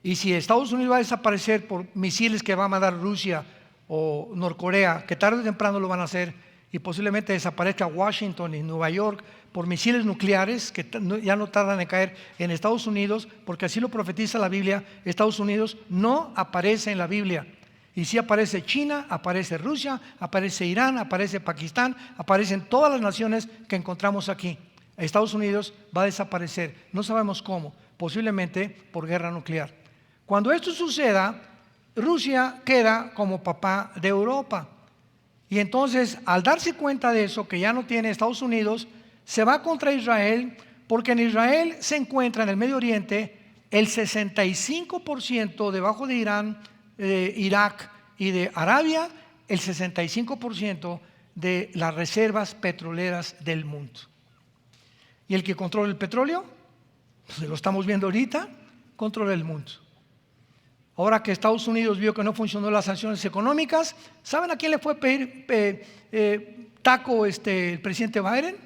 y si Estados Unidos va a desaparecer por misiles que va a mandar Rusia o Norcorea, que tarde o temprano lo van a hacer, y posiblemente desaparezca Washington y Nueva York por misiles nucleares que ya no tardan en caer en Estados Unidos, porque así lo profetiza la Biblia. Estados Unidos no aparece en la Biblia, y sí aparece China, aparece Rusia, aparece Irán, aparece Pakistán, aparecen todas las naciones que encontramos aquí. Estados Unidos va a desaparecer, no sabemos cómo, posiblemente por guerra nuclear. Cuando esto suceda, Rusia queda como papá de Europa. Y entonces, al darse cuenta de eso, que ya no tiene Estados Unidos, se va contra Israel, porque en Israel se encuentra en el Medio Oriente el 65% debajo de Irán, de Irak y de Arabia, el 65% de las reservas petroleras del mundo. Y el que controla el petróleo, pues lo estamos viendo ahorita, controla el mundo. Ahora que Estados Unidos vio que no funcionó las sanciones económicas, ¿saben a quién le fue a pedir taco el presidente Biden?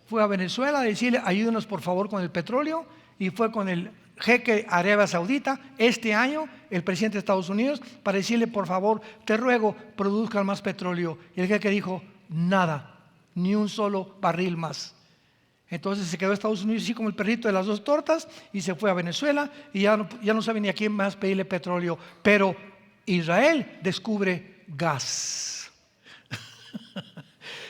Fue a Venezuela a decirle: ayúdenos por favor con el petróleo, y fue con el jeque Arabia Saudita este año, el presidente de Estados Unidos, para decirle: por favor, te ruego, produzcan más petróleo. Y el jeque dijo: nada, ni un solo barril más. Entonces se quedó Estados Unidos así como el perrito de las dos tortas, y se fue a Venezuela, y ya no sabe ni a quién más pedirle petróleo. Pero Israel descubre gas.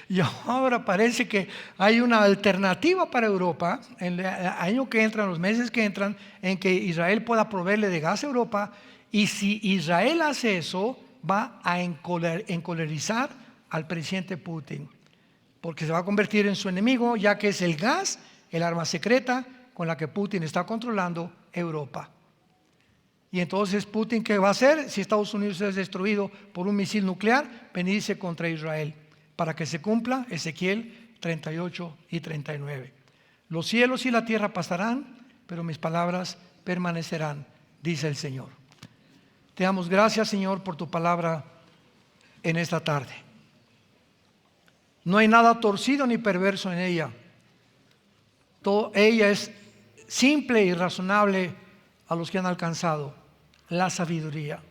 Y ahora parece que hay una alternativa para Europa en el año que entra, en los meses que entran, en que Israel pueda proveerle de gas a Europa. Y si Israel hace eso, va a encolerizar al presidente Putin, porque se va a convertir en su enemigo, ya que es el gas, el arma secreta con la que Putin está controlando Europa. Y entonces Putin, ¿qué va a hacer? Si Estados Unidos es destruido por un misil nuclear, venirse contra Israel, para que se cumpla Ezequiel 38 y 39. Los cielos y la tierra pasarán, pero mis palabras permanecerán, dice el Señor. Te damos gracias, Señor, por tu palabra en esta tarde. No hay nada torcido ni perverso en ella. Ella es simple y razonable a los que han alcanzado la sabiduría.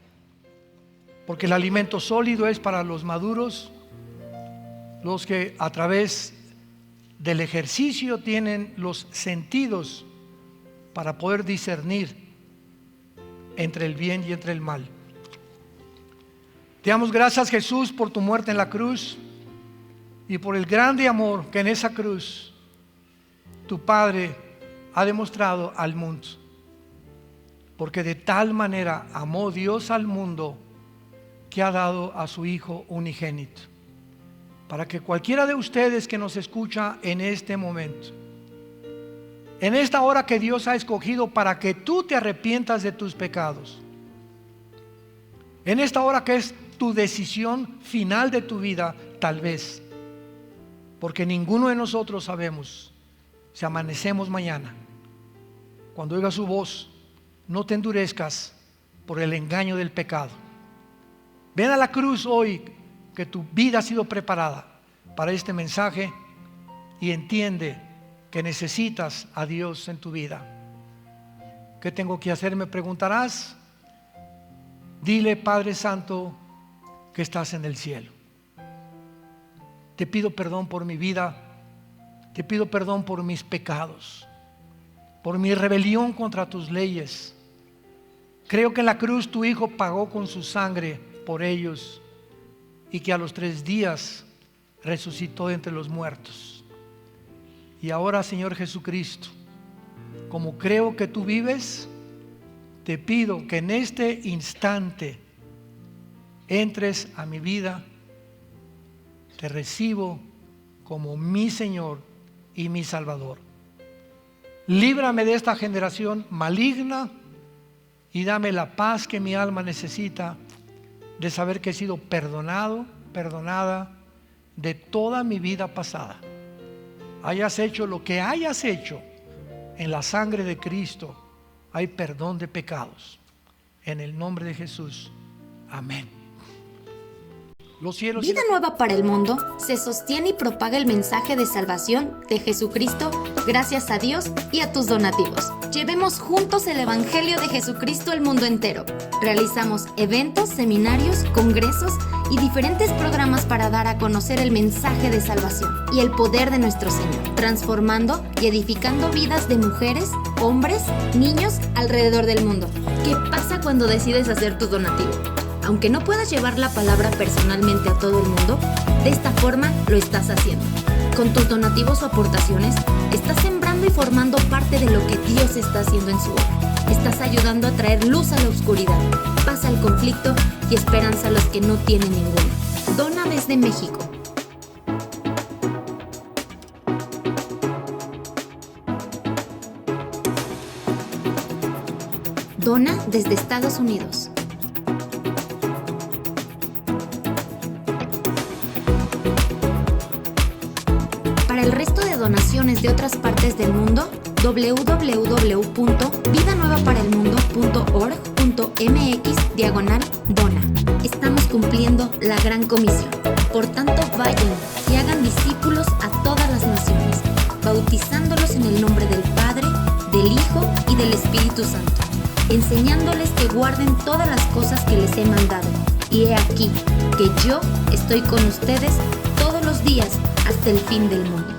Porque el alimento sólido es para los maduros, los que a través del ejercicio tienen los sentidos para poder discernir entre el bien y entre el mal. Te damos gracias, Jesús, por tu muerte en la cruz, y por el grande amor que en esa cruz tu Padre ha demostrado al mundo. Porque de tal manera amó Dios al mundo, que ha dado a su Hijo unigénito, para que cualquiera de ustedes que nos escucha en este momento, en esta hora que Dios ha escogido para que tú te arrepientas de tus pecados, en esta hora que es tu decisión final de tu vida, tal vez, porque ninguno de nosotros sabemos si amanecemos mañana. Cuando oigas su voz, no te endurezcas por el engaño del pecado. Ven a la cruz hoy, que tu vida ha sido preparada para este mensaje, y entiende que necesitas a Dios en tu vida. ¿Qué tengo que hacer?, me preguntarás. Dile: Padre Santo, que estás en el cielo, te pido perdón por mi vida, te pido perdón por mis pecados, por mi rebelión contra tus leyes. Creo que en la cruz tu Hijo pagó con su sangre por ellos, y que a los 3 días resucitó de entre los muertos. Y ahora, Señor Jesucristo, como creo que tú vives, te pido que en este instante entres a mi vida. Te recibo como mi Señor y mi Salvador. Líbrame de esta generación maligna y dame la paz que mi alma necesita, de saber que he sido perdonado, perdonada de toda mi vida pasada. Hayas hecho lo que hayas hecho, en la sangre de Cristo hay perdón de pecados. En el nombre de Jesús. Amén. Los cielos. Vida Nueva para el Mundo se sostiene y propaga el mensaje de salvación de Jesucristo gracias a Dios y a tus donativos. Llevemos juntos el Evangelio de Jesucristo al mundo entero. Realizamos eventos, seminarios, congresos y diferentes programas para dar a conocer el mensaje de salvación y el poder de nuestro Señor, transformando y edificando vidas de mujeres, hombres, niños alrededor del mundo. ¿Qué pasa cuando decides hacer tu donativo? Aunque no puedas llevar la palabra personalmente a todo el mundo, de esta forma lo estás haciendo. Con tus donativos o aportaciones, estás sembrando y formando parte de lo que Dios está haciendo en su obra. Estás ayudando a traer luz a la oscuridad, paz al conflicto y esperanza a los que no tienen ninguna. Dona desde México. Dona desde Estados Unidos. Para el resto de donaciones de otras partes del mundo, www.vidanuevaparelmundo.org.mx/dona. Estamos cumpliendo la gran comisión. Por tanto, vayan y hagan discípulos a todas las naciones, bautizándolos en el nombre del Padre, del Hijo y del Espíritu Santo, enseñándoles que guarden todas las cosas que les he mandado. Y he aquí que yo estoy con ustedes todos los días hasta el fin del mundo.